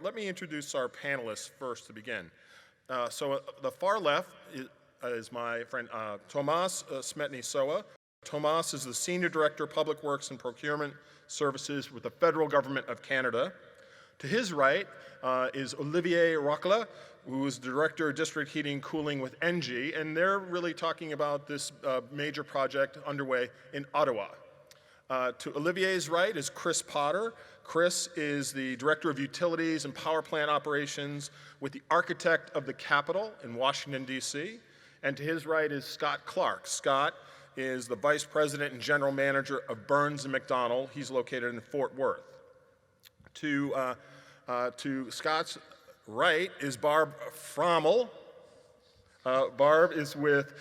let me introduce our panelists first to begin. The far left is my friend Tomas Smetny-Sowa. Tomas is the Senior Director of Public Works and Procurement Services with the Federal Government of Canada. To his right is Olivier Rochela, who is Director of District Heating and Cooling with ENGIE, and they're really talking about this major project underway in Ottawa. To Olivier's right is Chris Potter. Chris is the Director of Utilities and Power Plant Operations with the Architect of the Capitol in Washington, D.C. And to his right is Scott Clark. Scott is the Vice President and General Manager of Burns & McDonnell. He's located in Fort Worth. To Scott's right is Barb Frommel. Barb is with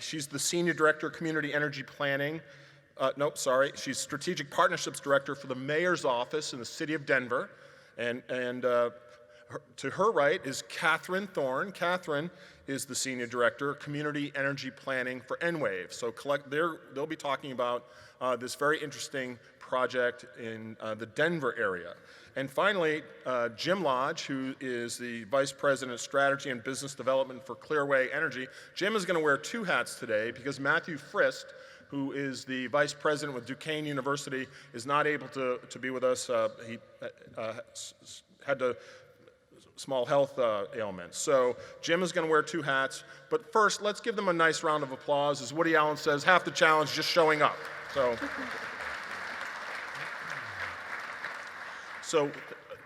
she's the Senior Director of Community Energy Planning. She's Strategic Partnerships Director for the Mayor's Office in the City of Denver. To her right is Catherine Thorne. Catherine is the Senior Director of Community Energy Planning for Enwave. So they'll be talking about this very interesting project in the Denver area. And finally, Jim Lodge, who is the Vice President of Strategy and Business Development for Clearway Energy. Jim is going to wear two hats today because Matthew Frist, who is the Vice President with Duquesne University, is not able to be with us. He had a small health ailment. So Jim is going to wear two hats. But first, let's give them a nice round of applause. As Woody Allen says, half the challenge just showing up. So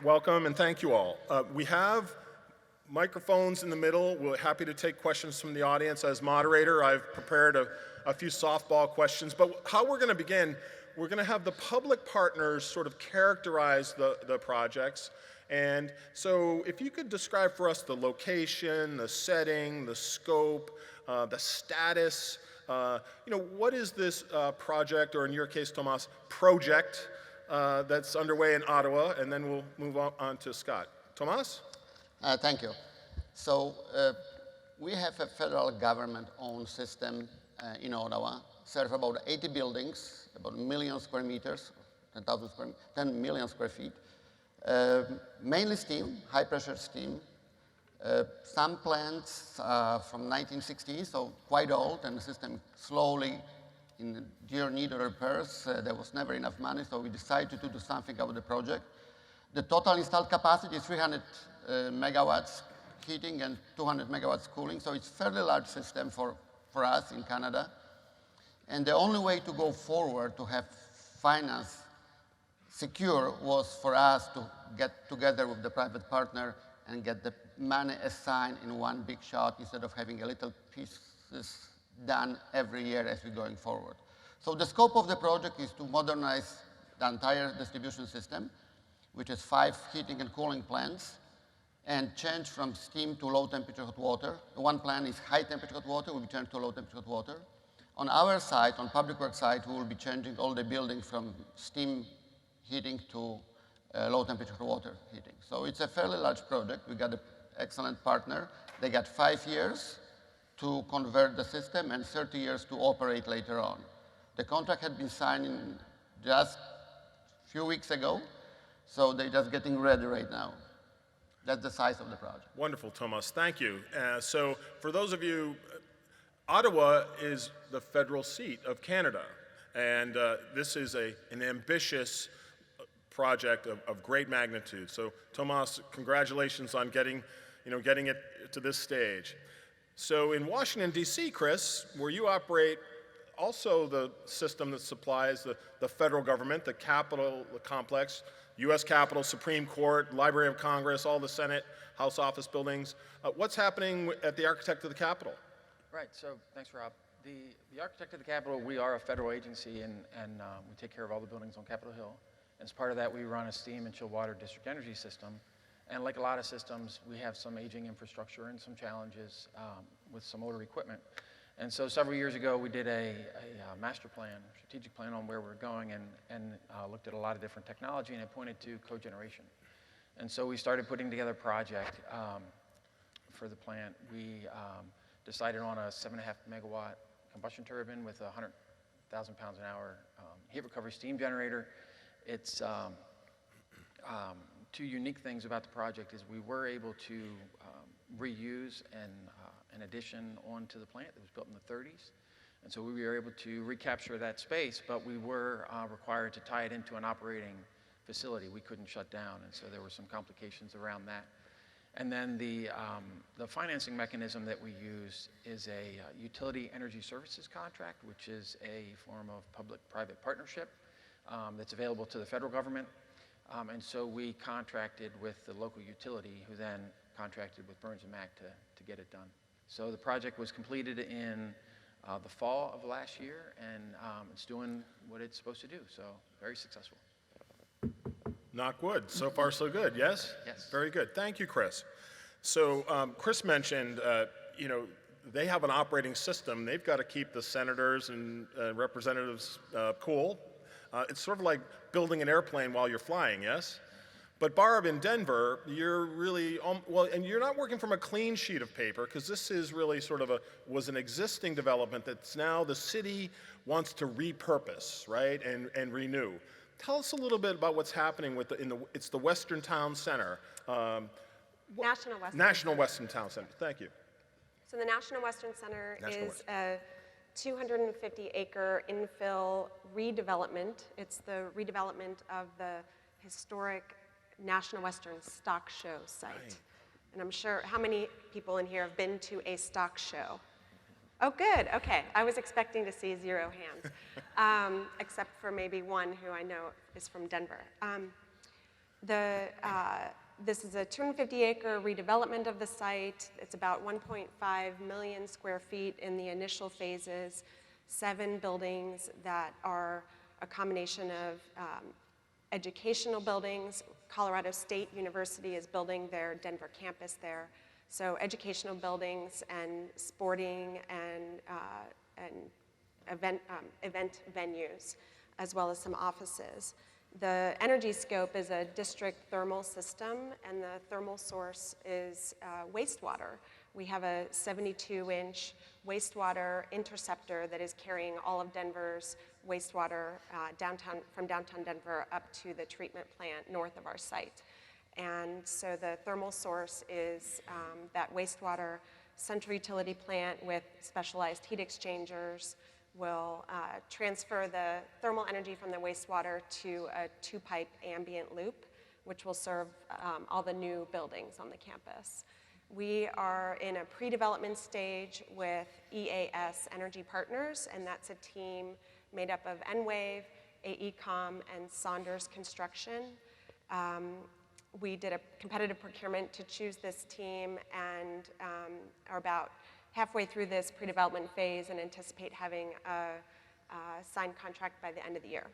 welcome and thank you all. We have microphones in the middle. We're happy to take questions from the audience. As moderator, I've prepared a few softball questions. But how we're going to begin, we're going to have the public partners sort of characterize the projects. And so if you could describe for us the location, the setting, the scope, the status, what is this project, or in your case, Tomas, project that's underway in Ottawa, and then we'll move on to Scott. Tomas? Thank you. So we have a federal government-owned system in Ottawa, serve about 80 buildings, about 1 million square meters, 10 million square feet. Mainly steam, high-pressure steam. Some plants from 1960s, so quite old, and the system slowly in dear need of repairs. There was never enough money, so we decided to do something about the project. The total installed capacity is 300 megawatts heating and 200 megawatts cooling, so it's a fairly large system for us in Canada. And the only way to go forward to have finance secure was for us to get together with the private partner and get the money assigned in one big shot instead of having a little pieces done every year as we're going forward. So the scope of the project is to modernize the entire distribution system, which is 5 heating and cooling plants, and change from steam to low temperature hot water. One plant is high temperature hot water, will be changed to low temperature hot water. On our side, on public works side, we will be changing all the buildings from steam heating to low temperature water heating. So it's a fairly large project. We got an excellent partner. They got 5 years to convert the system and 30 years to operate later on. The contract had been signed just a few weeks ago, so they're just getting ready right now. That's the size of the project. Wonderful, Tomas. Thank you. So for those of you, Ottawa is the federal seat of Canada, and this is an ambitious project of great magnitude. So Tomas, congratulations on getting it to this stage. So in Washington, D.C., Chris, where you operate also the system that supplies the federal government, the Capitol complex, U.S. Capitol, Supreme Court, Library of Congress, all the Senate, House office buildings. What's happening at the Architect of the Capitol? Right, so thanks, Rob. The Architect of the Capitol, we are a federal agency, and we take care of all the buildings on Capitol Hill. As part of that, we run a steam and chill water district energy system. And like a lot of systems, we have some aging infrastructure and some challenges with some older equipment. And so several years ago, we did a master plan, strategic plan on where we're going, and looked at a lot of different technology, and it pointed to cogeneration. And so we started putting together a project for the plant. We decided on a 7.5 megawatt combustion turbine with 100,000 pounds an hour heat recovery steam generator. It's two unique things about the project is we were able to reuse an addition onto the plant that was built in the 30s. And so we were able to recapture that space, but we were required to tie it into an operating facility. We couldn't shut down, and so there were some complications around that. And then the financing mechanism that we use is a utility energy services contract, which is a form of public-private partnership that's available to the federal government. And so we contracted with the local utility, who then contracted with Burns & Mac to get it done. So the project was completed in the fall of last year, and it's doing what it's supposed to do, so very successful. Knock wood. So far, so good. Yes? Yes. Very good. Thank you, Chris. So Chris mentioned, they have an operating system. They've got to keep the senators and representatives cool. It's sort of like building an airplane while you're flying, yes? But Barb, in Denver, you're really, and you're not working from a clean sheet of paper, because this is really sort of was an existing development that's now the city wants to repurpose, right, and renew. Tell us a little bit about what's happening with it's the Western Town Center. National Western Town Center, thank you. So the National Western Center is a 250-acre infill redevelopment. It's the redevelopment of the historic National Western Stock Show site. Right. And I'm sure, how many people in here have been to a stock show? Oh, good, okay. I was expecting to see 0 hands, except for maybe one who I know is from Denver. This is a 250-acre redevelopment of the site. It's about 1.5 million square feet in the initial phases, 7 buildings that are a combination of educational buildings. Colorado State University is building their Denver campus there. So educational buildings and sporting and event venues, as well as some offices. The energy scope is a district thermal system, and the thermal source is wastewater. We have a 72-inch wastewater interceptor that is carrying all of Denver's wastewater from downtown Denver up to the treatment plant north of our site. And so the thermal source is that wastewater central utility plant with specialized heat exchangers will transfer the thermal energy from the wastewater to a 2-pipe ambient loop, which will serve all the new buildings on the campus. We are in a pre-development stage with EAS Energy Partners, and that's a team made up of Enwave, AECOM, and Saunders Construction. We did a competitive procurement to choose this team, and are about halfway through this pre-development phase and anticipate having a signed contract by the end of the year.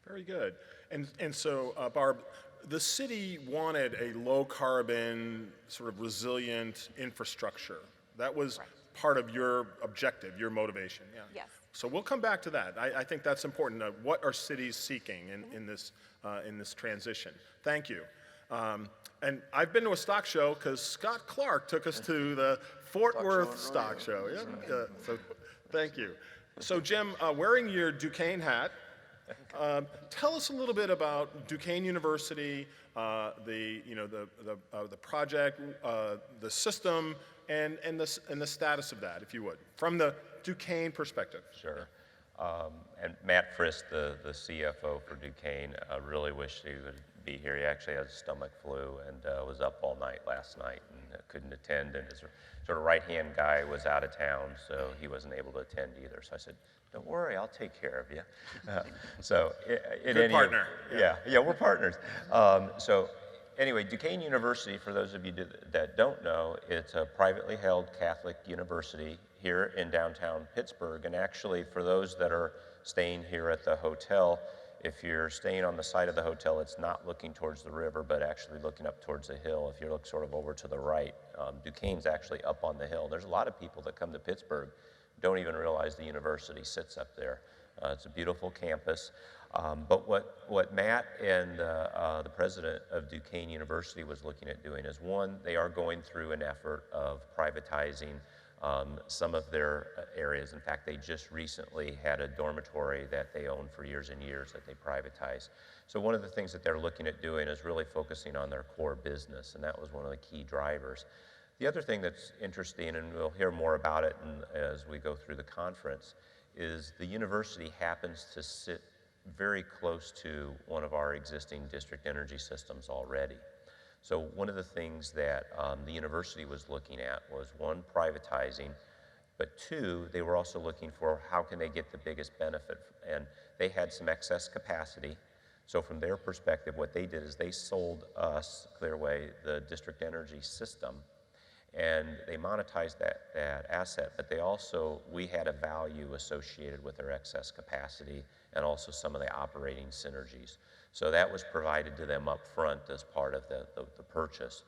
Very good. And so, Barb, the city wanted a low-carbon, sort of resilient infrastructure. That was part of your objective, your motivation. Yeah. Yes. So we'll come back to that. I think that's important. What are cities seeking in this transition? Thank you. And I've been to a stock show because Scott Clark took us to the Fort Worth Stock Show. Yeah. So thank you. So Jim, wearing your Duquesne hat, tell us a little bit about Duquesne University, the project, the system, and the status of that, if you would, from the Duquesne perspective. Sure. And Matt Frist, the CFO for Duquesne, really wished he would be here. He actually has stomach flu and was up all night last night and couldn't attend. And his sort of right-hand guy was out of town, so he wasn't able to attend either. So I said, "Don't worry, I'll take care of you." Good partner. Yeah, we're partners. So anyway, Duquesne University, for those of you that don't know, it's a privately held Catholic university here in downtown Pittsburgh. And actually, for those that are staying here at the hotel, if you're staying on the side of the hotel, it's not looking towards the river, but actually looking up towards the hill. If you look sort of over to the right, Duquesne's actually up on the hill. There's a lot of people that come to Pittsburgh don't even realize the university sits up there. It's a beautiful campus. But what Matt and the president of Duquesne University was looking at doing is, one, they are going through an effort of privatizing some of their areas. In fact, they just recently had a dormitory that they owned for years and years that they privatized. So one of the things that they're looking at doing is really focusing on their core business, and that was one of the key drivers. The other thing that's interesting, and we'll hear more about it as we go through the conference, is the university happens to sit very close to one of our existing district energy systems already. So one of the things that the university was looking at was, one, privatizing, but two, they were also looking for how can they get the biggest benefit. And they had some excess capacity. So from their perspective, what they did is they sold us, Clearway, the district energy system, and they monetized that asset, but they also, we had a value associated with their excess capacity and also some of the operating synergies. So that was provided to them up front as part of the purchase.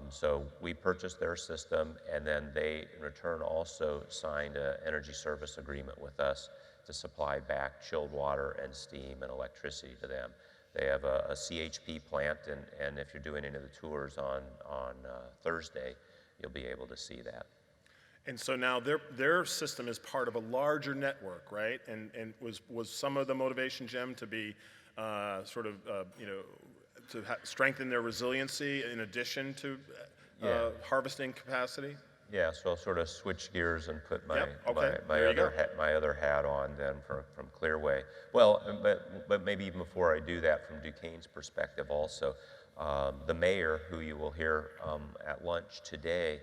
So we purchased their system, and then they, in return, also signed an energy service agreement with us to supply back chilled water and steam and electricity to them. They have a CHP plant, and if you're doing any of the tours on Thursday, you'll be able to see that. And so now their system is part of a larger network, right? And was some of the motivation, Jim, to be strengthen their resiliency in addition to harvesting capacity? Yeah, so I'll sort of switch gears and put my my other hat on then from Clearway. Well, but maybe even before I do that, from Duquesne's perspective also, the mayor, who you will hear at lunch today,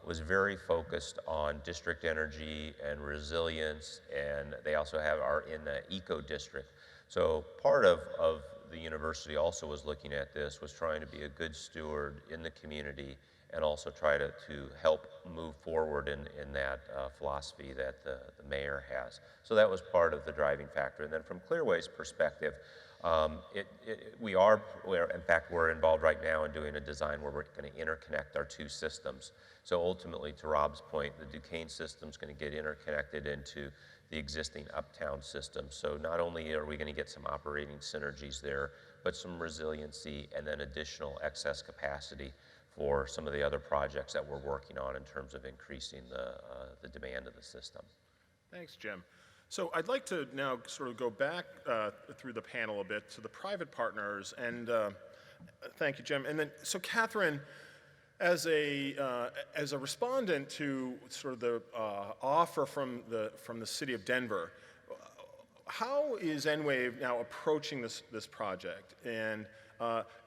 was very focused on district energy and resilience, and they also are in the eco district. So part of the university also was looking at this, was trying to be a good steward in the community and also try to help move forward in that philosophy that the mayor has. So that was part of the driving factor. And then from Clearway's perspective, we're involved right now in doing a design where we're going to interconnect our two systems. So ultimately, to Rob's point, the Duquesne system is going to get interconnected into the existing Uptown system. So not only are we going to get some operating synergies there, but some resiliency and then additional excess capacity for some of the other projects that we're working on in terms of increasing the demand of the system. Thanks, Jim. So I'd like to now sort of go back through the panel a bit to the private partners, and thank you, Jim. And then, so Catherine, as a respondent to sort of the offer from the city of Denver, how is Enwave now approaching this project? And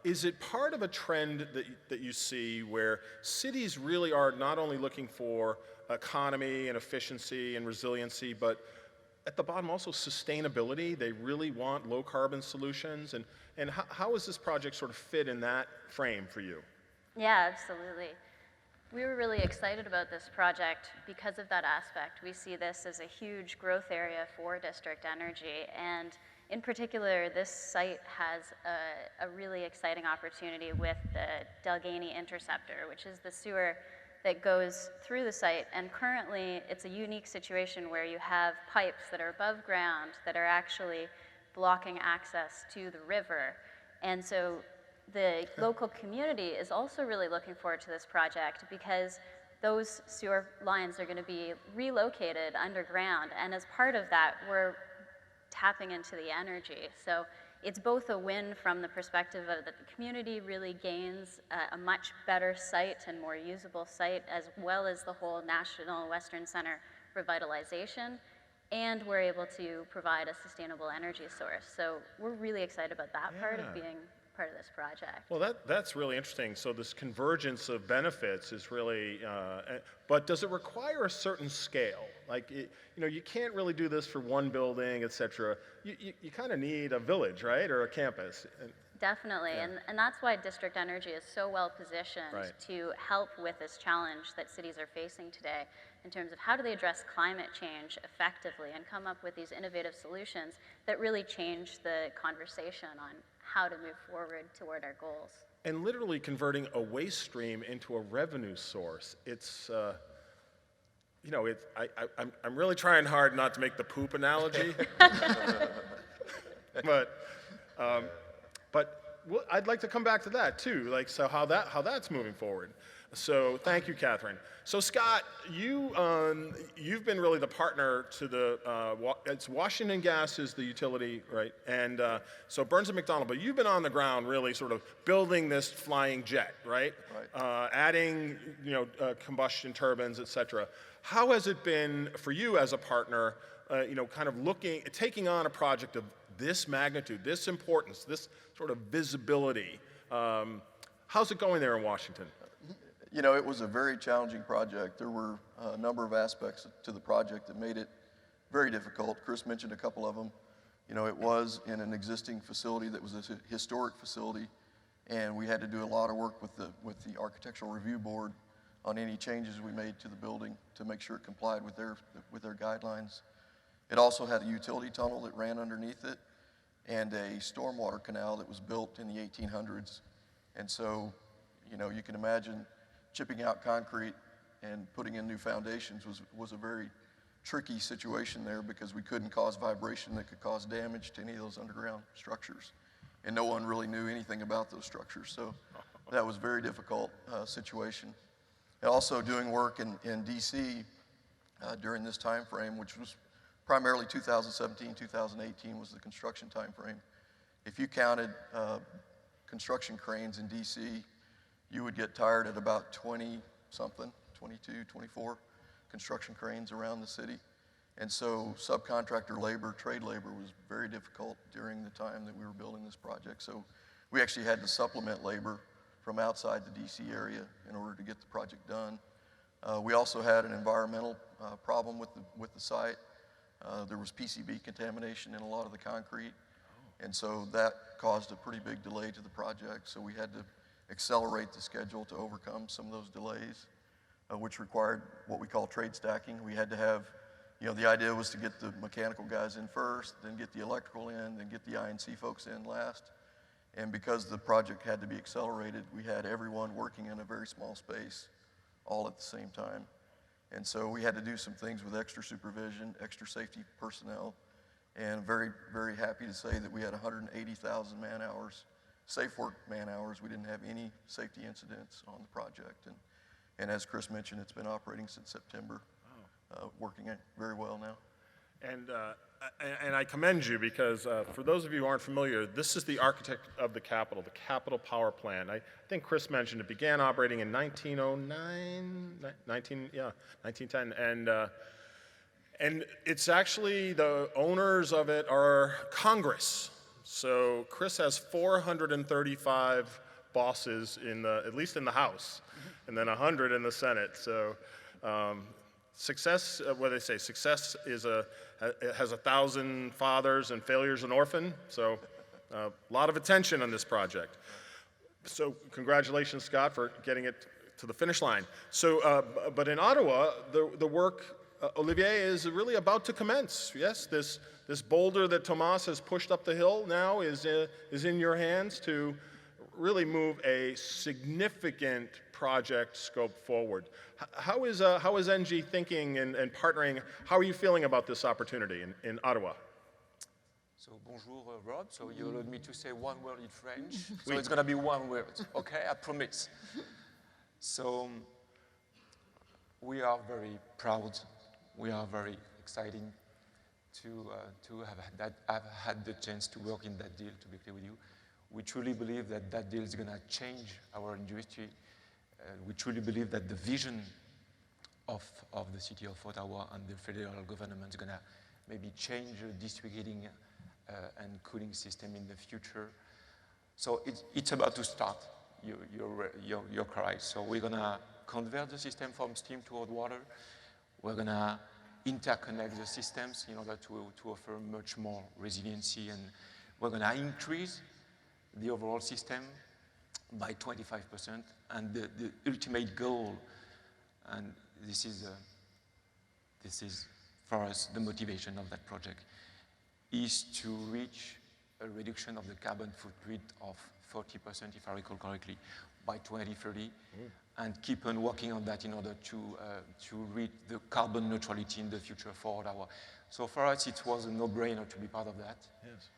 is it part of a trend that you see where cities really are not only looking for economy and efficiency and resiliency, but at the bottom also sustainability? They really want low carbon solutions. And how does this project sort of fit in that frame for you? Yeah, absolutely. We were really excited about this project because of that aspect. We see this as a huge growth area for district energy, and in particular, this site has a really exciting opportunity with the Delgany Interceptor, which is the sewer that goes through the site. And currently, it's a unique situation where you have pipes that are above ground that are actually blocking access to the river. And so the local community is also really looking forward to this project because those sewer lines are going to be relocated underground. And as part of that, we're tapping into the energy. So it's both a win from the perspective of that the community really gains a much better site and more usable site, as well as the whole National Western Center revitalization, and we're able to provide a sustainable energy source. So we're really excited about that part of being part of this project. Well, that's really interesting. So this convergence of benefits is really, but does it require a certain scale? Like, you can't really do this for one building, et cetera. You kind of need a village, right, or a campus. Definitely, and that's why district energy is so well positioned to help with this challenge that cities are facing today in terms of how do they address climate change effectively and come up with these innovative solutions that really change the conversation on how to move forward toward our goals. And literally converting a waste stream into a revenue source. It's, I'm really trying hard not to make the poop analogy. But well, I'd like to come back to that too, like, so how that's moving forward. So thank you, Catherine. So Scott, you've been really the partner to it's Washington Gas is the utility, right? And so Burns and McDonnell, but you've been on the ground really sort of building this flying jet, right? Right. Adding, combustion turbines, et cetera. How has it been for you as a partner, kind of taking on a project of this magnitude, this importance, this sort of visibility? How's it going there in Washington? It was a very challenging project. There were a number of aspects to the project that made it very difficult. Chris mentioned a couple of them. It was in an existing facility that was a historic facility, and we had to do a lot of work with the Architectural Review Board on any changes we made to the building to make sure it complied with their guidelines. It also had a utility tunnel that ran underneath it and a stormwater canal that was built in the 1800s. And so, you can imagine chipping out concrete and putting in new foundations was a very tricky situation there because we couldn't cause vibration that could cause damage to any of those underground structures. And no one really knew anything about those structures. So that was a very difficult situation. And also doing work in DC during this time frame, which was primarily 2017, 2018 was the construction time frame. If you counted construction cranes in DC, you would get tired at about 20-something, 22, 24 construction cranes around the city. And so subcontractor labor, trade labor was very difficult during the time that we were building this project. So we actually had to supplement labor from outside the DC area in order to get the project done. We also had an environmental problem with the site. There was PCB contamination in a lot of the concrete. And so that caused a pretty big delay to the project. So we had to accelerate the schedule to overcome some of those delays, which required what we call trade stacking. We had to have, the idea was to get the mechanical guys in first, then get the electrical in, then get the I&C folks in last. And because the project had to be accelerated, we had everyone working in a very small space all at the same time. And so we had to do some things with extra supervision, extra safety personnel, and very, very happy to say that we had 180,000 man hours, safe work man hours. We didn't have any safety incidents on the project. And as Chris mentioned, it's been operating since September, working very well now. And I commend you because for those of you who aren't familiar, this is the architect of the Capitol Power Plant. I think Chris mentioned it began operating in 1910, and it's actually the owners of it are Congress. So Chris has 435 bosses at least in the House, and then 100 in the Senate. So. Success, what they say, success has 1,000 fathers and failure's an orphan. So a lot of attention on this project. So congratulations, Scott, for getting it to the finish line. So, but in Ottawa, the work, Olivier, is really about to commence. Yes, this boulder that Tomas has pushed up the hill now is in your hands to really move a significant project scope forward. How is NG thinking and partnering? How are you feeling about this opportunity in Ottawa? So bonjour, Rob. So you allowed me to say one word in French. So it's going to be one word, okay? I promise. So we are very proud. We are very excited to have had the chance to work in that deal, to be clear with you. We truly believe that deal is going to change our industry. We truly believe that the vision of the city of Ottawa and the federal government is going to maybe change the district heating and cooling system in the future. So it's about to start. You're correct. So we're going to convert the system from steam to hot water. We're going to interconnect the systems in order to offer much more resiliency, and we're going to increase the overall system by 25%, and the ultimate goal, and this is for us the motivation of that project, is to reach a reduction of the carbon footprint of 40%, if I recall correctly, by 2030, and keep on working on that in order to reach the carbon neutrality in the future for Ottawa. So for us, it was a no-brainer to be part of that. Yes.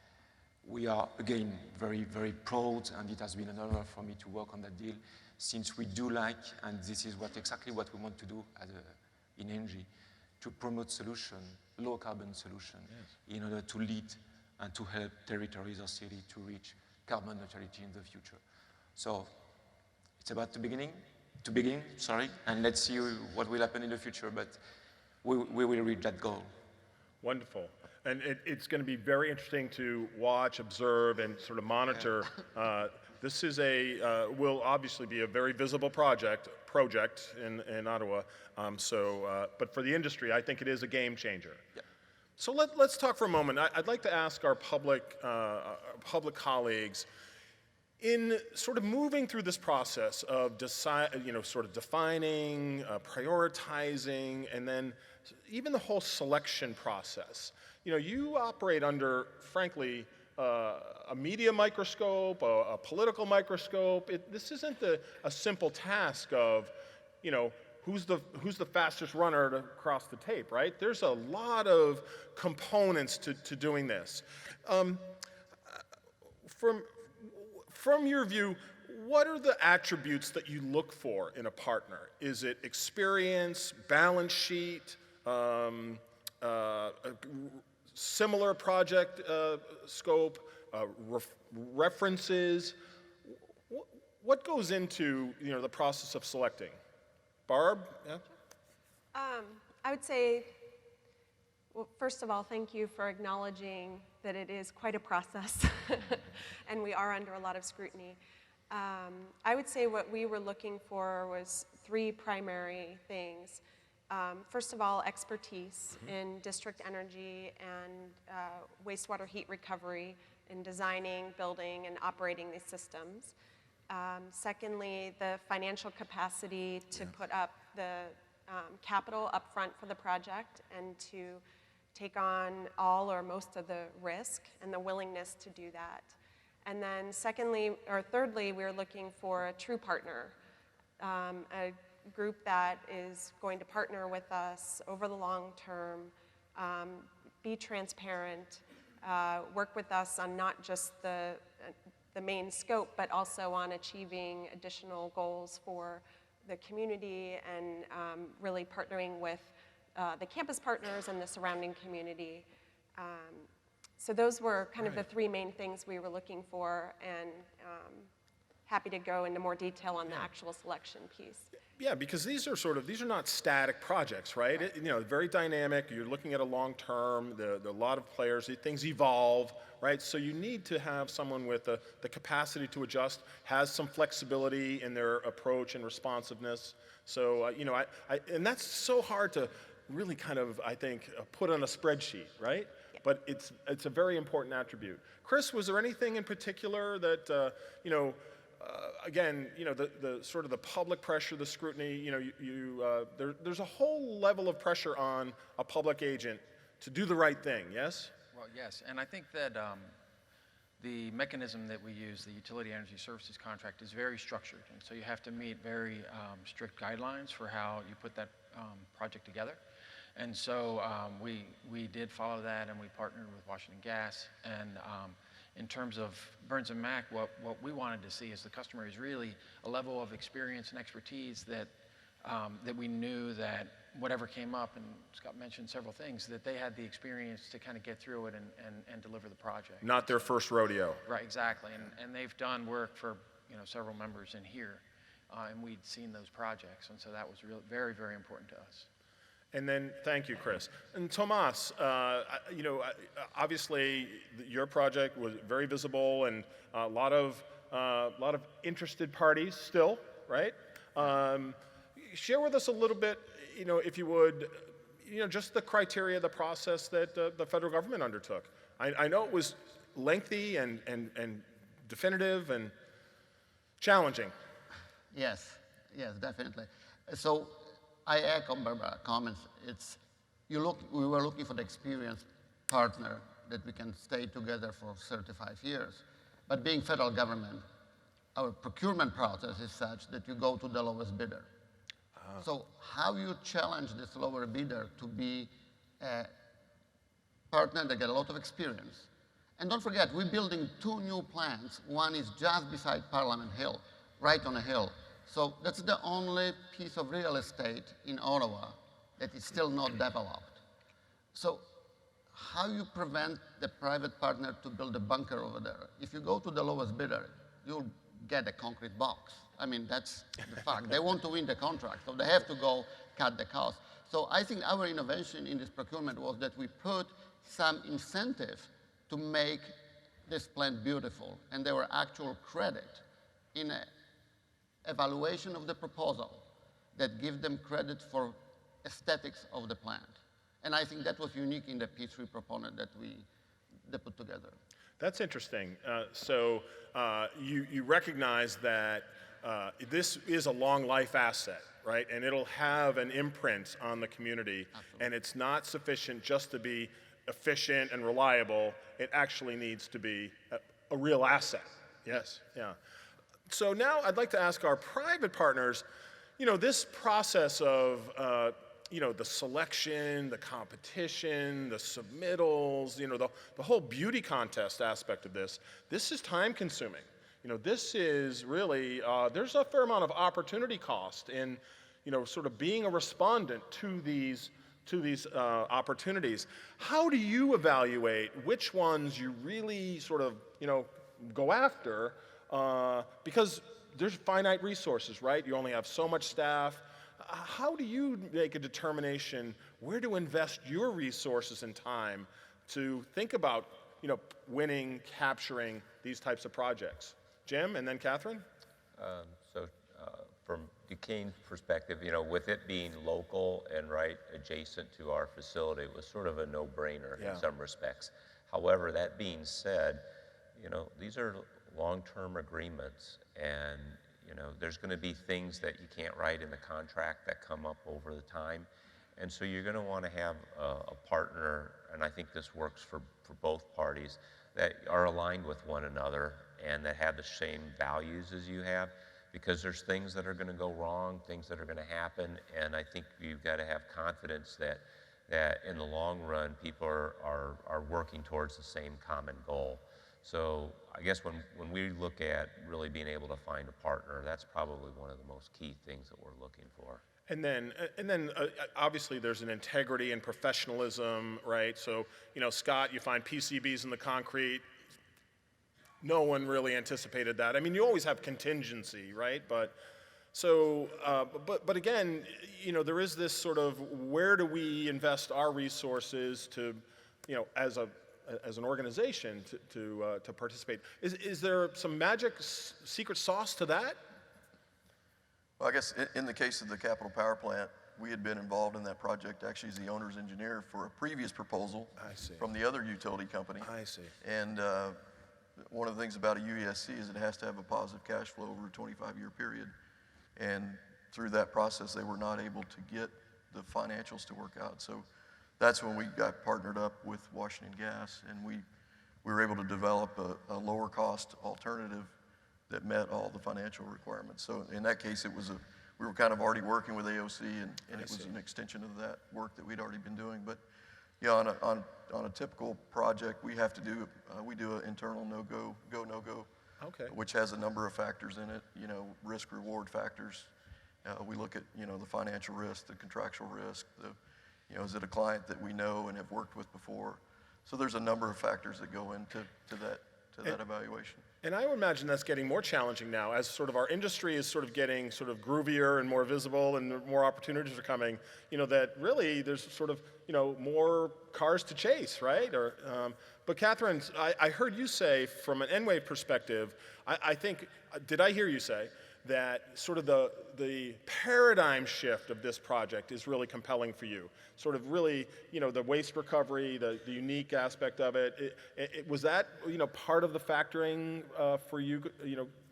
we are, again, very, very proud, and it has been an honor for me to work on that deal, since we do like, and this is exactly what we want to do in ENGIE, to promote solution, low carbon solution, in order to lead and to help territories or cities to reach carbon neutrality in the future. So it's about to begin, and let's see what will happen in the future, but we will reach that goal. Wonderful. And it's going to be very interesting to watch, observe, and sort of monitor. This is will obviously be a very visible project in Ottawa. But for the industry, I think it is a game changer. Yeah. So let's talk for a moment. I'd like to ask our public colleagues, in sort of moving through this process of sort of defining, prioritizing, and then even the whole selection process. You operate under, frankly, a media microscope, a political microscope. This isn't a simple task of, who's the fastest runner to cross the tape, right? There's a lot of components to doing this. From your view, what are the attributes that you look for in a partner? Is it experience, balance sheet, similar project scope, references? What goes into the process of selecting? Barb? Yeah? I would say, well, first of all, thank you for acknowledging that it is quite a process, and we are under a lot of scrutiny. I would say what we were looking for was three primary things. First of all, expertise in district energy and wastewater heat recovery in designing, building, and operating these systems. Secondly, the financial capacity to put up the capital up front for the project and to take on all or most of the risk and the willingness to do that. And then thirdly, we're looking for a true partner, a group that is going to partner with us over the long term, be transparent, work with us on not just the main scope, but also on achieving additional goals for the community and really partnering with the campus partners and the surrounding community. So those were kind of the three main things we were looking for, and happy to go into more detail on the actual selection piece. Yeah, because these are not static projects, right? Very dynamic. You're looking at a long term. A lot of players. Things evolve, right? So you need to have someone with the capacity to adjust, has some flexibility in their approach and responsiveness. So and that's so hard to really kind of, I think, put on a spreadsheet, right? Yeah. But it's a very important attribute. Chris, was there anything in particular that again, the sort of the public pressure, the scrutiny, there's a whole level of pressure on a public agent to do the right thing, yes? Well, yes, and I think that the mechanism that we use, the Utility Energy Services Contract, is very structured, and so you have to meet very strict guidelines for how you put that project together. And so we did follow that, and we partnered with Washington Gas, and in terms of Burns & Mac, what we wanted to see as the customer is really a level of experience and expertise that we knew that whatever came up, and Scott mentioned several things, that they had the experience to kind of get through it and deliver the project. Not their first rodeo. Right, exactly. And they've done work for several members in here, and we'd seen those projects, and so that was very, very important to us. And then, thank you, Chris. And Tomas, obviously your project was very visible and a lot of interested parties still, right? Share with us a little bit, if you would, just the criteria, the process that the federal government undertook. I know it was lengthy and definitive and challenging. Yes, definitely. So I echo Barbara's comments. We were looking for the experienced partner that we can stay together for 35 years. But being federal government, our procurement process is such that you go to the lowest bidder. So how you challenge this lower bidder to be a partner that get a lot of experience And don't forget, we're building 2 new plants. One is just beside Parliament Hill, right on a hill. So that's the only piece of real estate in Ottawa that is still not developed. So how you prevent the private partner to build a bunker over there? If you go to the lowest bidder, you'll get a concrete box. I mean, that's the fact. They want to win the contract, so they have to go cut the cost. So I think our innovation in this procurement was that we put some incentive to make this plant beautiful, and there were actual credit in a evaluation of the proposal that give them credit for aesthetics of the plant. And I think that was unique in the P3 proponent that they put together. That's interesting. You recognize that this is a long life asset, right? And it'll have an imprint on the community. Absolutely. And it's not sufficient just to be efficient and reliable. It actually needs to be a real asset. Yes, yeah. So now I'd like to ask our private partners, this process of the selection, the competition, the submittals, the whole beauty contest aspect of this is time consuming. This is really, there's a fair amount of opportunity cost in, sort of being a respondent to these opportunities. How do you evaluate which ones you really sort of, go after? Because there's finite resources, right? You only have so much staff. How do you make a determination where to invest your resources and time to think about, winning, capturing these types of projects? Jim, and then Catherine? From Duquesne's perspective, with it being local and right adjacent to our facility, it was sort of a no-brainer in some respects. However, that being said, these are long-term agreements, and there's going to be things that you can't write in the contract that come up over the time. And so you're going to want to have a partner, and I think this works for both parties, that are aligned with one another and that have the same values as you have, because there's things that are going to go wrong, things that are going to happen, and I think you've got to have confidence that in the long run, people are working towards the same common goal. So I guess when we look at really being able to find a partner, that's probably one of the most key things that we're looking for. And then obviously there's an integrity and professionalism, right? So, Scott, you find PCBs in the concrete. No one really anticipated that. I mean, you always have contingency, right? But again, there is this sort of, where do we invest our resources to, as an organization to participate? Is there some magic secret sauce to that? Well, I guess in the case of the Capital Power Plant, we had been involved in that project actually as the owner's engineer for a previous proposal from the other utility company. I see. And one of the things about a UESC is it has to have a positive cash flow over a 25-year period. And through that process, they were not able to get the financials to work out. So that's when we got partnered up with Washington Gas, and we were able to develop a lower cost alternative that met all the financial requirements. So in that case, we were kind of already working with AOC, and it was an extension of that work that we'd already been doing. But on a typical project, we have to do an internal no-go, no-go, which has a number of factors in it. Risk-reward factors. We look at the financial risk, the contractual risk. Is it a client that we know and have worked with before? So there's a number of factors that go into that evaluation. And I would imagine that's getting more challenging now as sort of our industry is sort of getting sort of groovier and more visible and more opportunities are coming, that really there's sort of, more cars to chase, right? But Catherine, I heard you say from an N-Wave perspective, I think, did I hear you say that sort of the paradigm shift of this project is really compelling for you? Sort of really, the waste recovery, the unique aspect of it. Was that, part of the factoring for you,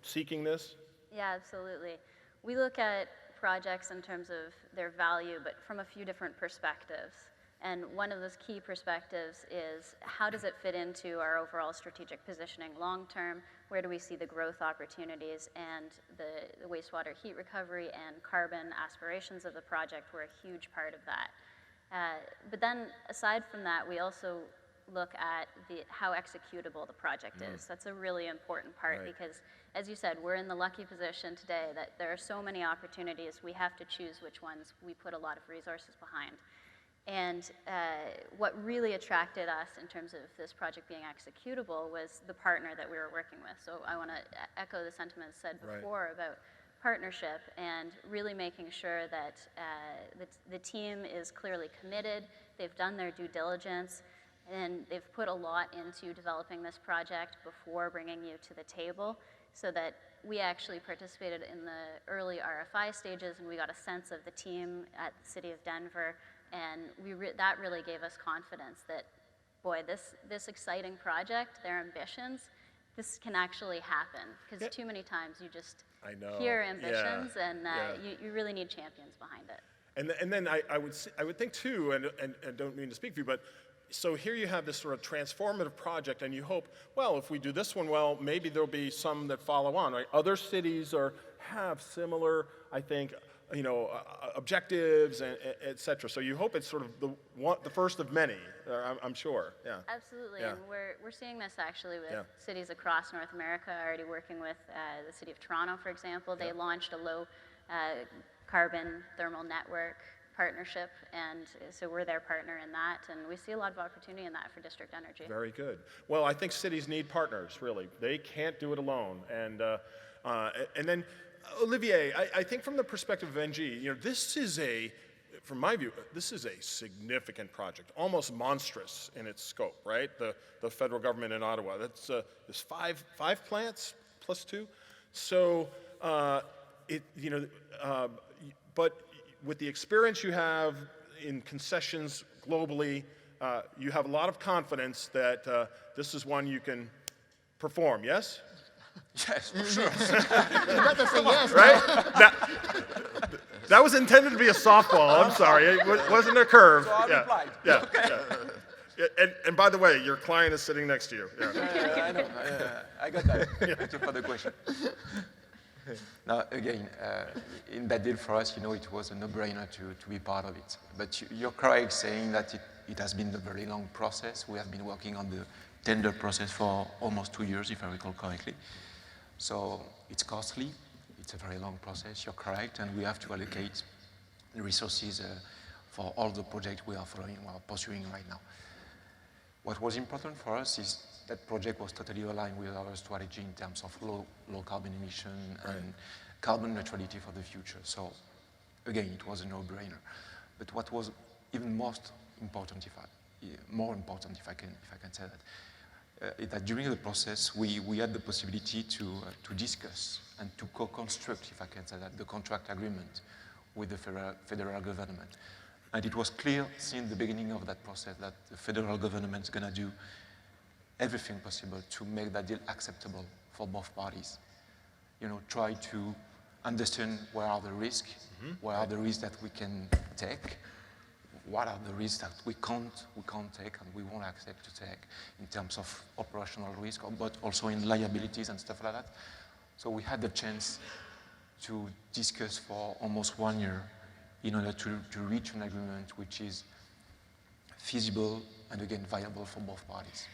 seeking this? Yeah, absolutely. We look at projects in terms of their value, but from a few different perspectives. And one of those key perspectives is, how does it fit into our overall strategic positioning long term? Where do we see the growth opportunities? And the wastewater heat recovery and carbon aspirations of the project were a huge part of that. But then aside from that, we also look at how executable the project is. That's a really important part because, as you said, we're in the lucky position today that there are so many opportunities, we have to choose which ones we put a lot of resources behind. And what really attracted us in terms of this project being executable was the partner that we were working with. So I want to echo the sentiments said before about partnership and really making sure that the team is clearly committed, they've done their due diligence, and they've put a lot into developing this project before bringing you to the table, so that we actually participated in the early RFI stages and we got a sense of the team at the City of Denver, and that really gave us confidence that, boy, this exciting project, their ambitions, this can actually happen, because too many times you just hear ambitions, and you really need champions behind it. And then I would think too, and I don't mean to speak for you, but so here you have this sort of transformative project, and you hope, well, if we do this one well, maybe there'll be some that follow on, right? Other cities have similar, I think, objectives, and et cetera. So you hope it's sort of the first of many, I'm sure, yeah. Absolutely, and we're seeing this actually with cities across North America, already working with the City of Toronto, for example. They launched a low carbon thermal network partnership, and so we're their partner in that, and we see a lot of opportunity in that for district energy. Very good. Well, I think cities need partners, really. They can't do it alone. And then, Olivier, I think from the perspective of NG, this is from my view, this is a significant project, almost monstrous in its scope, right? The federal government in Ottawa. There's five plants plus 2. So, but with the experience you have in concessions globally, you have a lot of confidence that this is one you can perform, yes? Yes, for sure. You better say yes, right? That was intended to be a softball. I'm sorry. It wasn't a curve. So I replied. Yeah. And by the way, your client is sitting next to you. Yeah. I know. I got that. Thank you for the question. Now, again, in that deal for us, it was a no-brainer to be part of it. But you're correct saying that it has been a very long process. We have been working on the tender process for almost 2 years, if I recall correctly. So it's costly. It's a very long process. You're correct, and we have to allocate the resources for all the projects we are pursuing right now. What was important for us is that project was totally aligned with our strategy in terms of low carbon emission and carbon neutrality for the future. So again, it was a no-brainer. But what was even more important, if I can say that, is that during the process we had the possibility to discuss and to co-construct, if I can say that, the contract agreement with the federal government. And it was clear since the beginning of that process that the federal government is going to do everything possible to make that deal acceptable for both parties. Try to understand where are the risks, where are the risks that we can take, what are the risks that we can't take and we won't accept to take in terms of operational risk, but also in liabilities and stuff like that. So we had the chance to discuss for almost 1 year in order to reach an agreement which is feasible and again viable for both parties.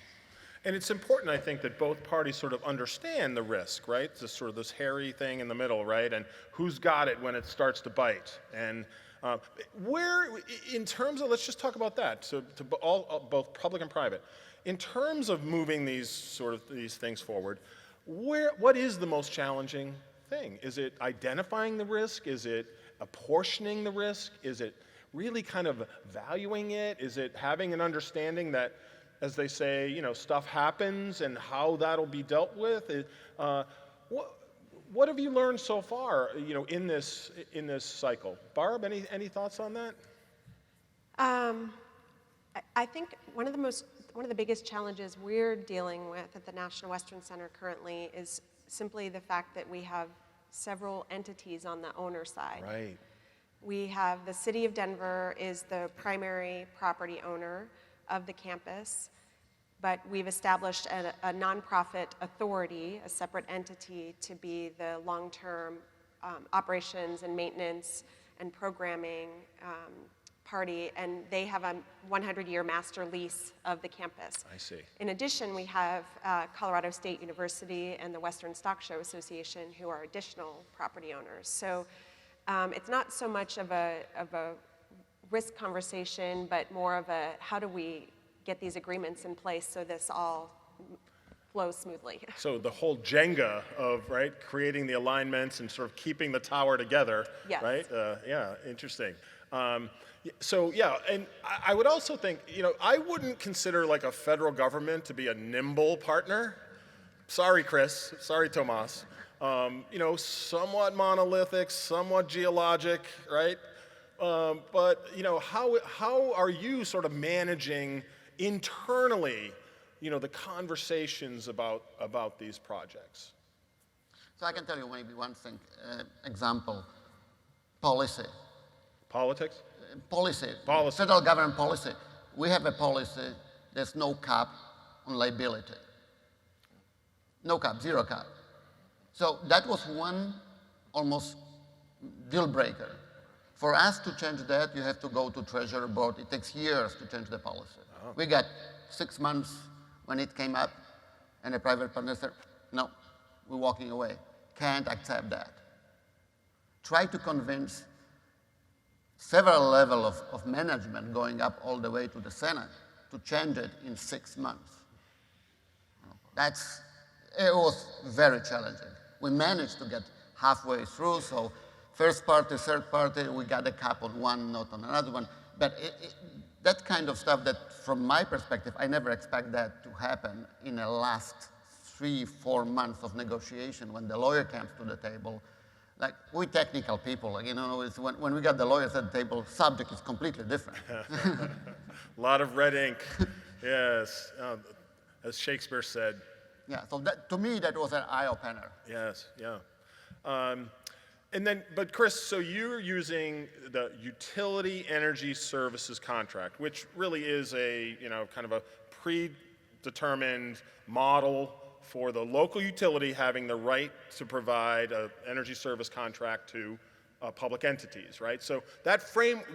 And it's important, I think, that both parties sort of understand the risk, right? This hairy thing in the middle, right? And who's got it when it starts to bite. And where, in terms of, let's just talk about that, so to both public and private. In terms of moving these things forward, what is the most challenging thing? Is it identifying the risk? Is it apportioning the risk? Is it really kind of valuing it? Is it having an understanding that, as they say, stuff happens and how that'll be dealt with? What have you learned so far, in this cycle? Barb, any thoughts on that? I think one of the biggest challenges we're dealing with at the National Western Center currently is simply the fact that we have several entities on the owner side. Right. We have the City of Denver is the primary property owner of the campus, but we've established a nonprofit authority, a separate entity, to be the long-term operations and maintenance and programming party, and they have a 100-year master lease of the campus. I see. In addition, we have Colorado State University and the Western Stock Show Association, who are additional property owners. So it's not so much of a risk conversation, but more of a how do we get these agreements in place so this all flows smoothly. So the whole Jenga of, right, creating the alignments and sort of keeping the tower together, Yes. right? Yeah, interesting. So yeah, and I would also think, you know, I wouldn't consider like a federal government to be a nimble partner. Sorry, Chris. Sorry, Tomas. You know, somewhat monolithic, somewhat geologic, right? But you know, how are you sort of managing internally, you know, the conversations about these projects? So I can tell you maybe one thing, example, policy. Politics? Policy. Policy. Federal government policy. We have a policy, there's no cap on liability. No cap, zero cap. So that was one almost deal breaker. For us to change that, you have to go to Treasury Board. It takes years to change the policy. Oh. We got 6 months when it came up, and a private partner said, no, we're walking away. Can't accept that. Try to convince several levels of management going up all the way to the Senate to change it in 6 months. It was very challenging. We managed to get halfway through, so first party, third party, we got a cap on one, not on another one. But that kind of stuff that, from my perspective, I never expect that to happen in the last 3-4 months of negotiation when the lawyer comes to the table. Like, we technical people, like, you know, it's when we got the lawyers at the table, subject is completely different. A lot of red ink, yes. As Shakespeare said. Yeah, so that, to me, that was an eye-opener. Yes, yeah. And then, but Chris, so you're using the Utility Energy Services Contract, which really is a, you know, kind of a predetermined model for the local utility having the right to provide an energy service contract to public entities, right? So that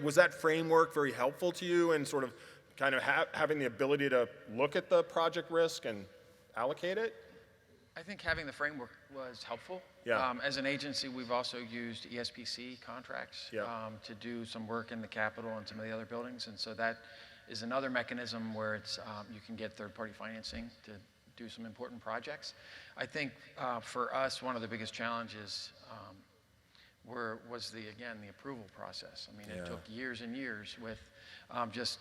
was that framework very helpful to you in sort of kind of having the ability to look at the project risk and allocate it? I think having the framework was helpful. Yeah. As an agency, we've also used ESPC contracts Yeah. To do some work in the Capitol and some of the other buildings, and so that is another mechanism where it's you can get third-party financing to do some important projects. I think for us, one of the biggest challenges was the approval process. I mean, Yeah. it took years and years with just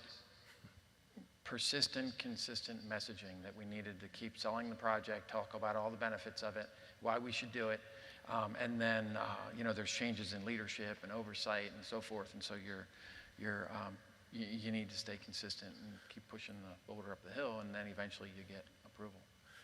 persistent, consistent messaging that we needed to keep selling the project, talk about all the benefits of it, why we should do it, and then you know, there's changes in leadership and oversight and so forth, and so you need to stay consistent and keep pushing the boulder up the hill, and then eventually you get approval.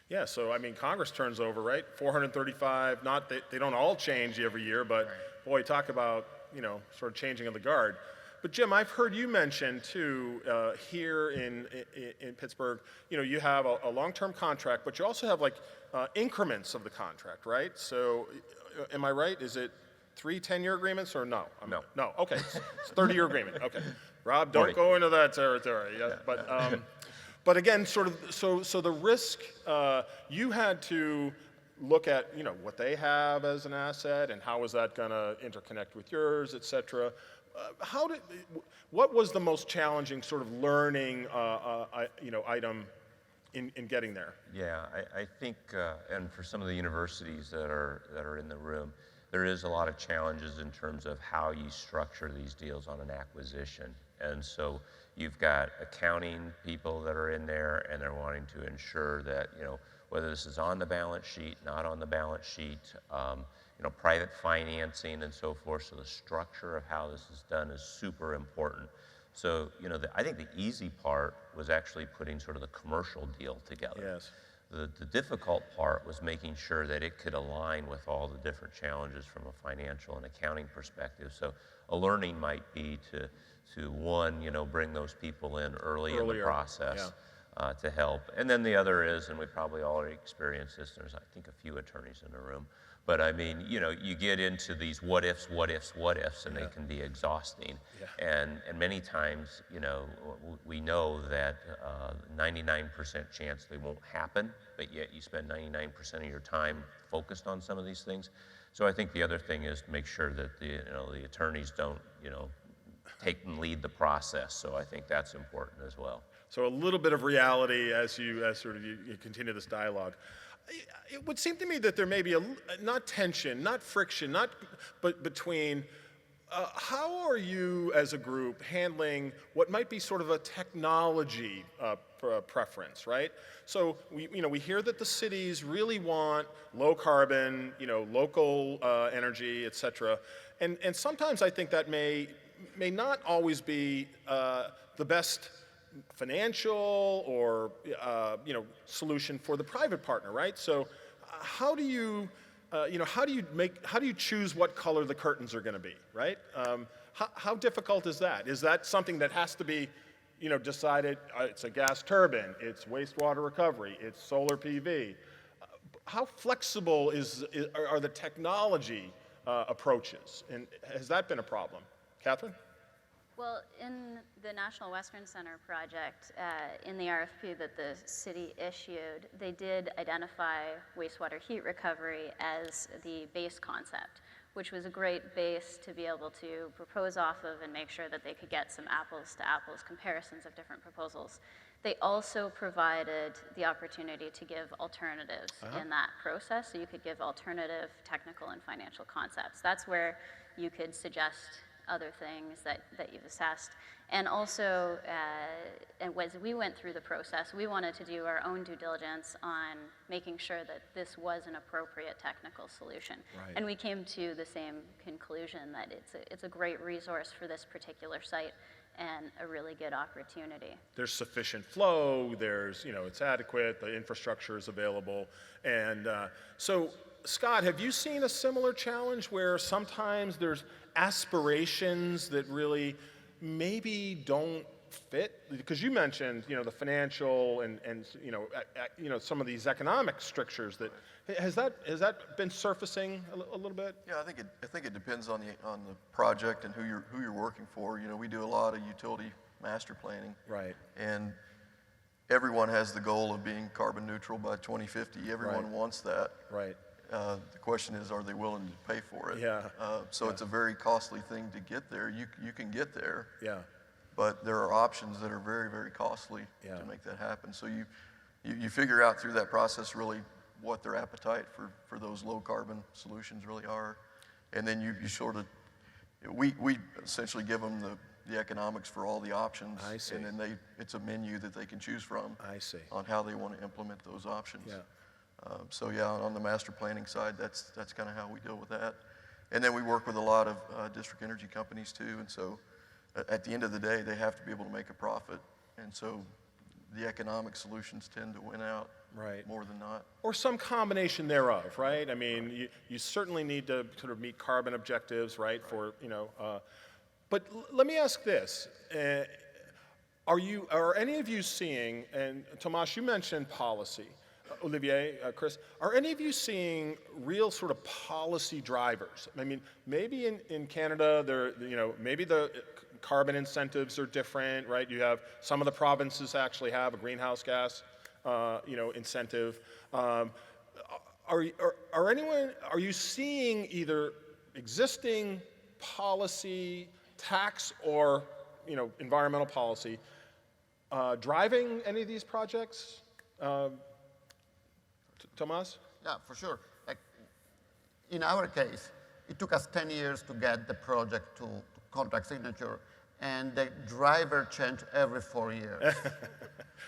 Yeah, so I mean, Congress turns over, right? 435, not that they don't all change every year, but boy, talk about, you know, sort of changing of the guard. But Jim, I've heard you mention too, here in Pittsburgh, you know, you have a long-term contract, but you also have like increments of the contract, right? So am I right? Is it 3 10-year agreements or no? No. No, okay, it's a 30-year agreement, okay. Rob, don't 40. go into that territory, yeah, but again, sort of, so the risk, you had to look at, you know, what they have as an asset and how is that gonna interconnect with yours, et cetera. What was the most challenging sort of learning, you know, item in getting there? Yeah, I think, and for some of the universities that are in the room, there is a lot of challenges in terms of how you structure these deals on an acquisition. And so you've got accounting people that are in there, and they're wanting to ensure that, you know, whether this is on the balance sheet, not on the balance sheet, you know, private financing and so forth. So the structure of how this is done is super important. So, you know, I think the easy part was actually putting sort of the commercial deal together. Yes. The difficult part was making sure that it could align with all the different challenges from a financial and accounting perspective. So a learning might be to one, you know, bring those people in earlier in the process. Yeah. To help. And then the other is, and we probably already experienced this, there's I think a few attorneys in the room, But I mean, you know, you get into these what ifs, and they can be exhausting. And many times, you know, we know that 99% chance they won't happen, but yet you spend 99% of your time focused on some of these things. So I think the other thing is to make sure that the attorneys don't, you know, take and lead the process. So I think that's important as well. So a little bit of reality as you continue this dialogue. It would seem to me that there may be not tension, not friction, but between how are you as a group handling what might be sort of a technology preference, right? So we hear that the cities really want low carbon, local energy, et cetera, and sometimes I think that may not always be the best financial or solution for the private partner, right? So how do you choose what color the curtains are going to be, right? How difficult is that? Is that something that has to be decided? It's a gas turbine, it's wastewater recovery, it's solar PV. How flexible are the technology approaches, and has that been a problem? Catherine? Well, in the National Western Center project, in the RFP that the city issued, they did identify wastewater heat recovery as the base concept, which was a great base to be able to propose off of and make sure that they could get some apples to apples comparisons of different proposals. They also provided the opportunity to give alternatives in that process, so you could give alternative technical and financial concepts. That's where you could suggest other things that you've assessed. And also, as we went through the process, we wanted to do our own due diligence on making sure that this was an appropriate technical solution. Right. And we came to the same conclusion that it's a great resource for this particular site and a really good opportunity. There's sufficient flow, it's adequate, the infrastructure is available. And so, Scott, have you seen a similar challenge where sometimes there's aspirations that really maybe don't fit? Because you mentioned, the financial and some of these economic strictures that has that been surfacing a little bit? Yeah, I think it depends on the project and who you're working for. We do a lot of utility master planning. Right. And everyone has the goal of being carbon neutral by 2050. Everyone wants that. Right. The question is, are they willing to pay for it? Yeah. So it's a very costly thing to get there. You can get there. Yeah. But there are options that are very, very costly to make that happen. So you figure out through that process really what their appetite for those low carbon solutions really are. And then you sort of, we essentially give them the economics for all the options. I see. And then it's a menu that they can choose from. I see. On how they want to implement those options. Yeah. So yeah, on the master planning side, that's kind of how we deal with that. And then we work with a lot of district energy companies too. And so at the end of the day, they have to be able to make a profit. And so the economic solutions tend to win out more than not. Or some combination thereof, right? I mean, you certainly need to sort of meet carbon objectives, right? But let me ask this. Are any of you seeing, and Tomas, you mentioned policy, Olivier, Chris, are any of you seeing real sort of policy drivers? I mean, maybe in Canada, maybe the carbon incentives are different, right? You have some of the provinces actually have a greenhouse gas, incentive. Are you seeing either existing policy, tax, or environmental policy driving any of these projects? Tomas? Yeah, for sure. Like, in our case, it took us 10 years to get the project to contract signature, and the driver changed every 4 years.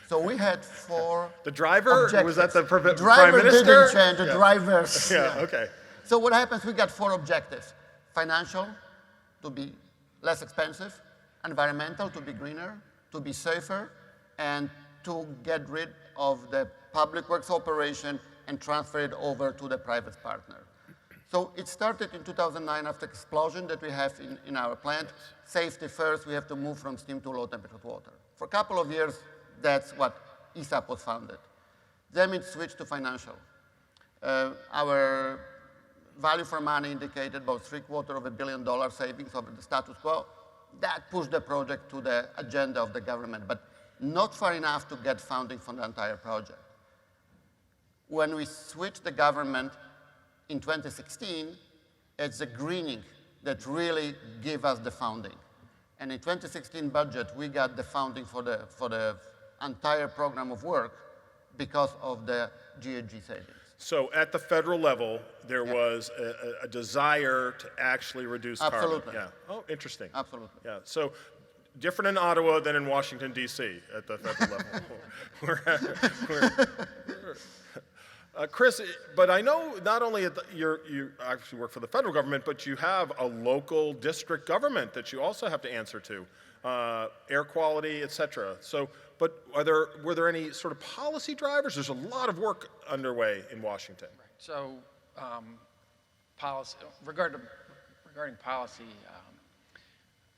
So we had 4 The driver? objectives. Was that the Prime driver Minister? didn't change, the drivers. Yeah, okay. So what happens, we got 4 objectives. Financial, to be less expensive. Environmental, to be greener. To be safer. And to get rid of the public works operation and transfer it over to the private partner. So it started in 2009 after explosion that we have in our plant. Safety first, we have to move from steam to low temperature water. For a couple of years, that's what ESAP was founded. Then it switched to financial. Our value for money indicated about $750 million savings over the status quo. That pushed the project to the agenda of the government, but not far enough to get funding for the entire project. When we switched the government in 2016, it's the greening that really gave us the funding. And in 2016 budget, we got the funding for the entire program of work because of the GHG savings. So at the federal level, there was a desire to actually reduce Absolutely. carbon. Yeah. Oh, interesting. Absolutely. Yeah. So different in Ottawa than in Washington, D.C. at the federal level. Chris, but I know not only you actually work for the federal government, but you have a local district government that you also have to answer to, air quality, et cetera. So, but were there any sort of policy drivers? There's a lot of work underway in Washington. Right. So, policy, regarding policy,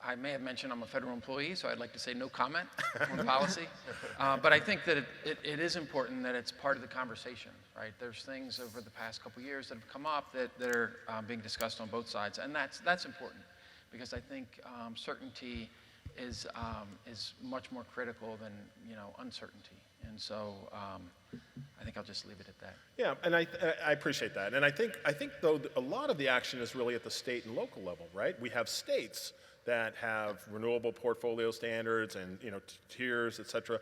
I may have mentioned I'm a federal employee, so I'd like to say no comment on policy. But I think that it is important that it's part of the conversation, right? There's things over the past couple of years that have come up that are being discussed on both sides, and that's important because I think certainty is much more critical than uncertainty, and so I think I'll just leave it at that. Yeah, and I appreciate that, and I think though a lot of the action is really at the state and local level, right? We have states that have renewable portfolio standards and tiers, et cetera.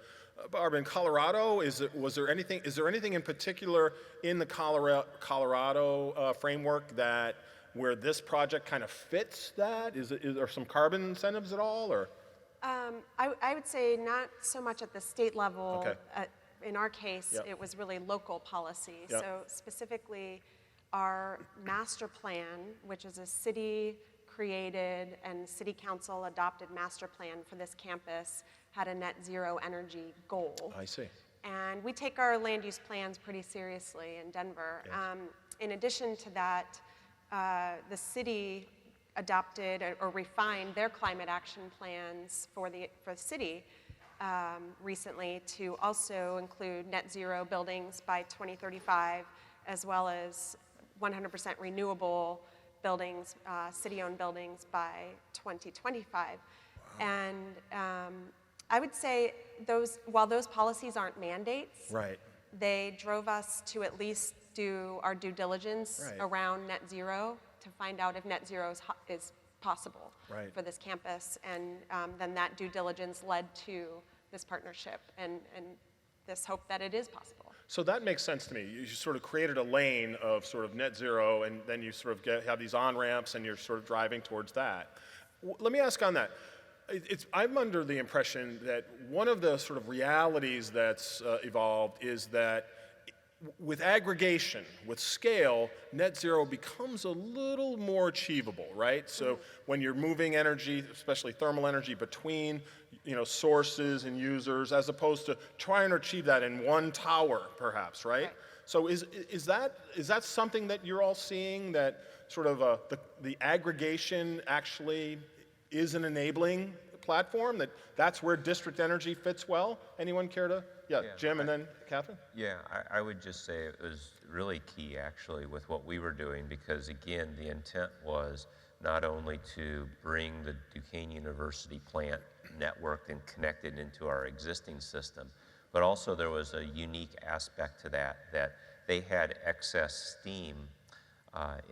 Barbara, in Colorado, is there anything in particular in the Colorado framework where this project kind of fits that? Is there some carbon incentives at all, or? I would say not so much at the state level. Okay. In our case, Yep. it was really local policy. Yep. So specifically, our master plan, which is a city-created and city council adopted master plan for this campus, had a net zero energy goal. I see. And we take our land use plans pretty seriously in Denver. Yes. In addition to that, the city adopted or refined their climate action plans for the city recently to also include net zero buildings by 2035, as well as 100% renewable buildings, city-owned buildings by 2025. Wow. And I would say while those policies aren't mandates, Right. they drove us to at least do our due diligence Right. around net zero to find out if net zero is possible Right. for this campus. And then that due diligence led to this partnership and this hope that it is possible. So that makes sense to me. You sort of created a lane of sort of net zero, and then you sort of have these on-ramps, and you're sort of driving towards that. Let me ask on that. I'm under the impression that one of the sort of realities that's evolved is that with aggregation, with scale, net zero becomes a little more achievable, right? So when you're moving energy, especially thermal energy, between sources and users, as opposed to trying to achieve that in one tower, perhaps, right? So is that something that you're all seeing, that sort of the aggregation actually is an enabling platform, that's where district energy fits well? Anyone care to? Yeah, Jim, and then Catherine? Yeah, I would just say it was really key, actually, with what we were doing, because, again, the intent was not only to bring the Duquesne University plant networked and connected into our existing system, but also there was a unique aspect to that they had excess steam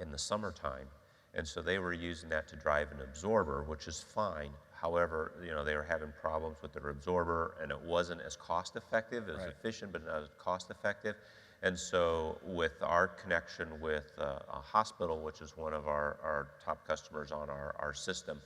in the summertime, and so they were using that to drive an absorber, which is fine. However, they were having problems with their absorber, and it wasn't as cost effective. It was efficient, but not as cost effective. And so with our connection with a hospital, which is one of our top customers on our system,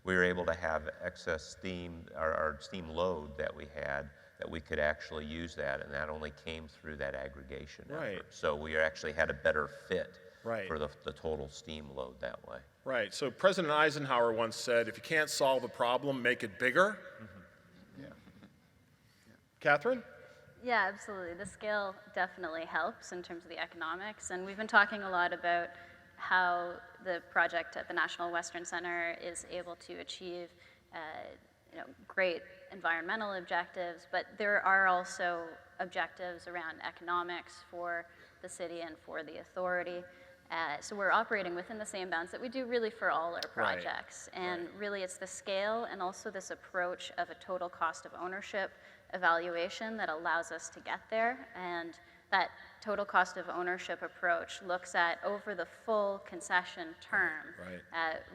we were able to have excess steam, our steam load that we had, that we could actually use that, and that only came through that aggregation effort. So we actually had a better fit for the total steam load that way. Right. So President Eisenhower once said, if you can't solve a problem, make it bigger. Yeah. Catherine? Yeah, absolutely. The scale definitely helps in terms of the economics, and we've been talking a lot about how the project at the National Western Center is able to achieve great environmental objectives, but there are also objectives around economics for the city and for the authority. So we're operating within the same bounds that we do really for all our projects. And really it's the scale and also this approach of a total cost of ownership evaluation that allows us to get there. And that total cost of ownership approach looks at over the full concession term,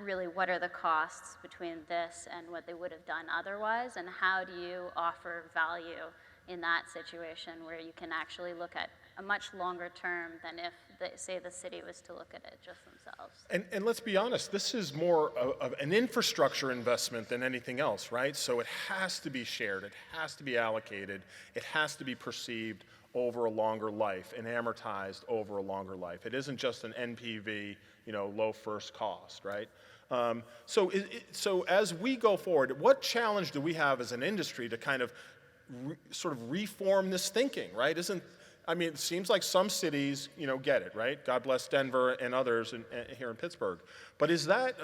really what are the costs between this and what they would have done otherwise, and how do you offer value in that situation where you can actually look at a much longer term than if, say, the city was to look at it just themselves. And let's be honest, this is more of an infrastructure investment than anything else, right? So it has to be shared, it has to be allocated, it has to be perceived over a longer life and amortized over a longer life. It isn't just an NPV, low first cost, right? So as we go forward, what challenge do we have as an industry to kind of sort of reform this thinking, right? It seems like some cities, get it, right? God bless Denver and others here in Pittsburgh. But is that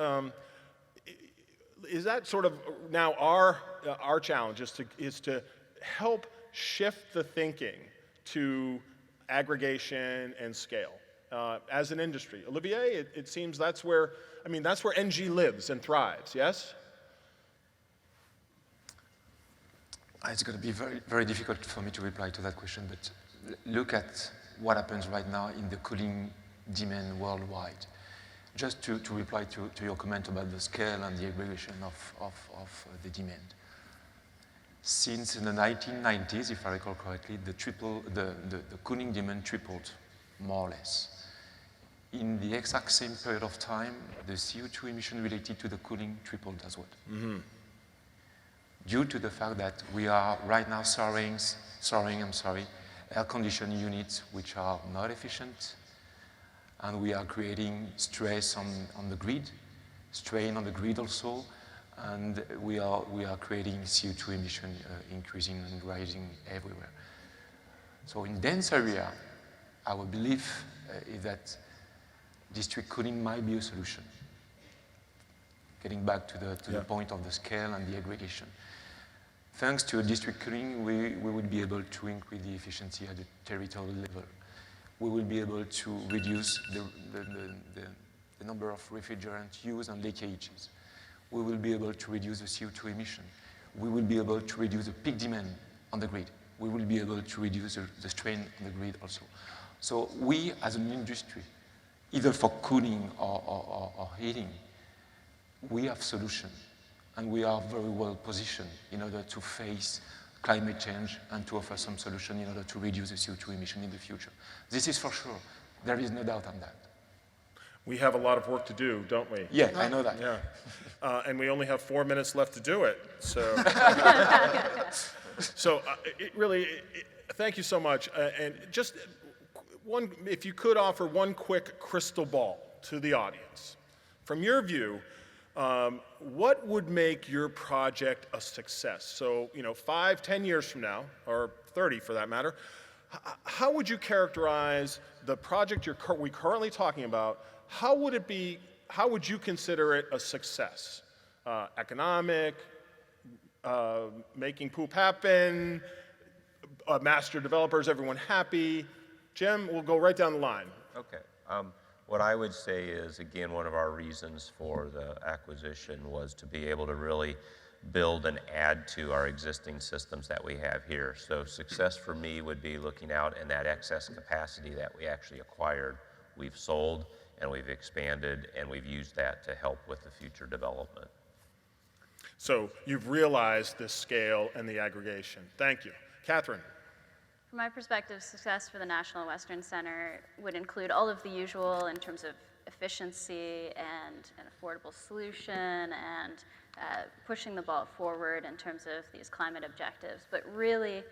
sort of now our challenge is to help shift the thinking to aggregation and scale as an industry? Olivier, it seems that's where NG lives and thrives, yes? It's going to be very, very difficult for me to reply to that question, but look at what happens right now in the cooling demand worldwide. Just to reply to your comment about the scale and the aggregation of the demand. Since the 1990s, if I recall correctly, the cooling demand tripled, more or less. In the exact same period of time, the CO2 emission related to the cooling tripled as well. Mm-hmm. Due to the fact that we are right now storing air conditioning units which are not efficient, and we are creating stress on the grid, strain on the grid also, and we are creating CO2 emission increasing and rising everywhere. So in dense area, our belief is that district cooling might be a solution. Getting back to the point of the scale and the aggregation. Thanks to district cooling, we will be able to increase the efficiency at the territorial level. We will be able to reduce the number of refrigerant use and leakages. We will be able to reduce the CO2 emission. We will be able to reduce the peak demand on the grid. We will be able to reduce the strain on the grid also. So we, as an industry, either for cooling or heating, we have solutions, and we are very well positioned in order to face climate change and to offer some solution in order to reduce the CO2 emission in the future. This is for sure. There is no doubt on that. We have a lot of work to do, don't we? Yeah, I know that. Yeah. And we only have 4 minutes left to do it. So, thank you so much. And just if you could offer one quick crystal ball to the audience. From your view, what would make your project a success? So, 5, 10 years from now, or 30 for that matter, how would you characterize the project we're currently talking about? How would you consider it a success? Economic, making poop happen, master developers, everyone happy? Jim, we'll go right down the line. Okay. What I would say is, again, one of our reasons for the acquisition was to be able to really build and add to our existing systems that we have here. So success for me would be looking out, and that excess capacity that we actually acquired, we've sold and we've expanded, and we've used that to help with the future development. So you've realized the scale and the aggregation. Thank you. Catherine. From my perspective, success for the National Western Center would include all of the usual in terms of efficiency and an affordable solution and pushing the ball forward in terms of these climate objectives. But really,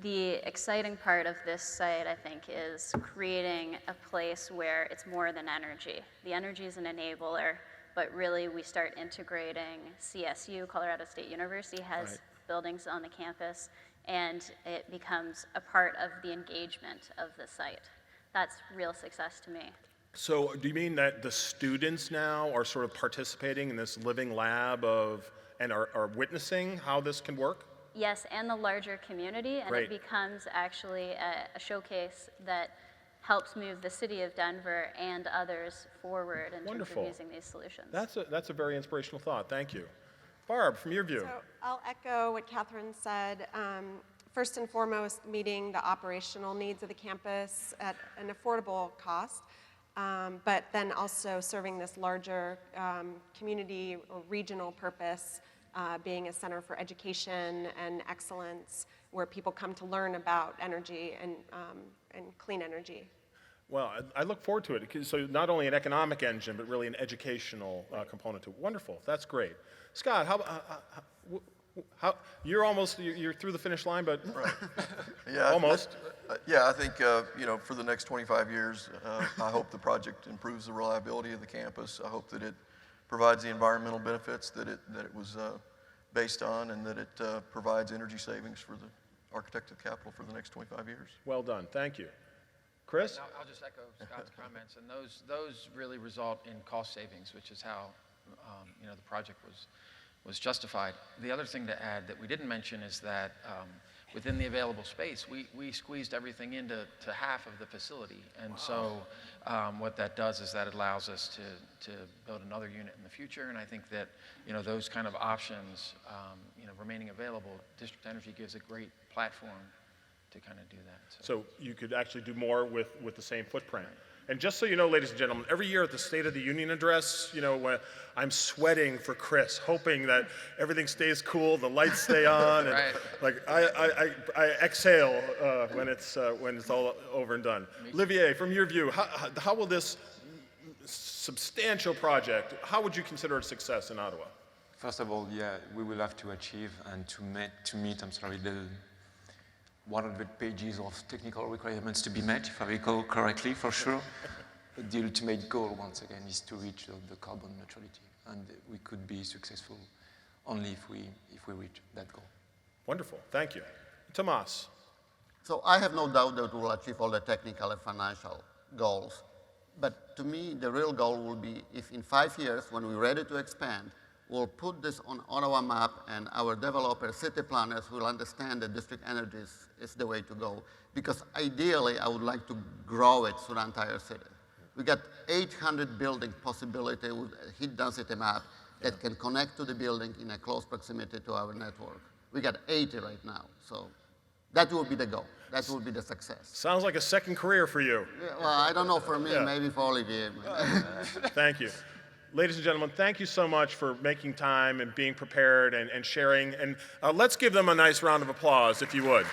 the exciting part of this site, I think, is creating a place where it's more than energy. The energy is an enabler, but really we start integrating CSU, Colorado State University, has buildings on the campus, and it becomes a part of the engagement of the site. That's real success to me. So do you mean that the students now are sort of participating in this living lab and are witnessing how this can work? Yes, and the larger community, and Great. It becomes actually a showcase that helps move the city of Denver and others forward in Wonderful. terms of using these solutions. That's a very inspirational thought. Thank you. Barb, from your view. So I'll echo what Catherine said. First and foremost, meeting the operational needs of the campus at an affordable cost, but then also serving this larger community or regional purpose, being a center for education and excellence, where people come to learn about energy and clean energy. Well, I look forward to it. So not only an economic engine, but really an educational component to it. Wonderful. That's great. Scott, how you're through the finish line, but Right. Yeah, almost. Yeah, I think, for the next 25 years, I hope the project improves the reliability of the campus. I hope that it provides the environmental benefits that it was based on, and that it provides energy savings for the architect of the Capitol for the next 25 years. Well done. Thank you. Chris? And I'll just echo Scott's comments, and those really result in cost savings, which is how the project was justified. The other thing to add that we didn't mention is that within the available space, we squeezed everything into half of the facility, and so what that does is that it allows us to build another unit in the future, and I think that those kind of options remaining available, District Energy gives a great platform to kind of do that. So you could actually do more with the same footprint. And just so you know, ladies and gentlemen, every year at the State of the Union address, when I'm sweating for Chris, hoping that everything stays cool, the lights stay on, and Right. like I exhale when it's all over and done. Olivier, from your view, how will this substantial project, how would you consider it a success in Ottawa? First of all, yeah, we will have to achieve and to meet the 100 pages of technical requirements to be met, if I recall correctly, for sure. But the ultimate goal, once again, is to reach the carbon neutrality, and we could be successful only if we reach that goal. Wonderful, thank you. Tomas. So I have no doubt that we'll achieve all the technical and financial goals. But to me, the real goal will be if in 5 years, when we're ready to expand, we'll put this on Ottawa map, and our developers, city planners will understand that district energy is the way to go. Because ideally, I would like to grow it through the entire city. We got 800 building possibility with a heat density map that can connect to the building in a close proximity to our network. We got 80 right now, so that will be the goal. That will be the success. Sounds like a second career for you. Yeah, well, I don't know for me, Yeah. maybe for Olivier. Thank you. Ladies and gentlemen, thank you so much for making time and being prepared and sharing. And let's give them a nice round of applause, if you would.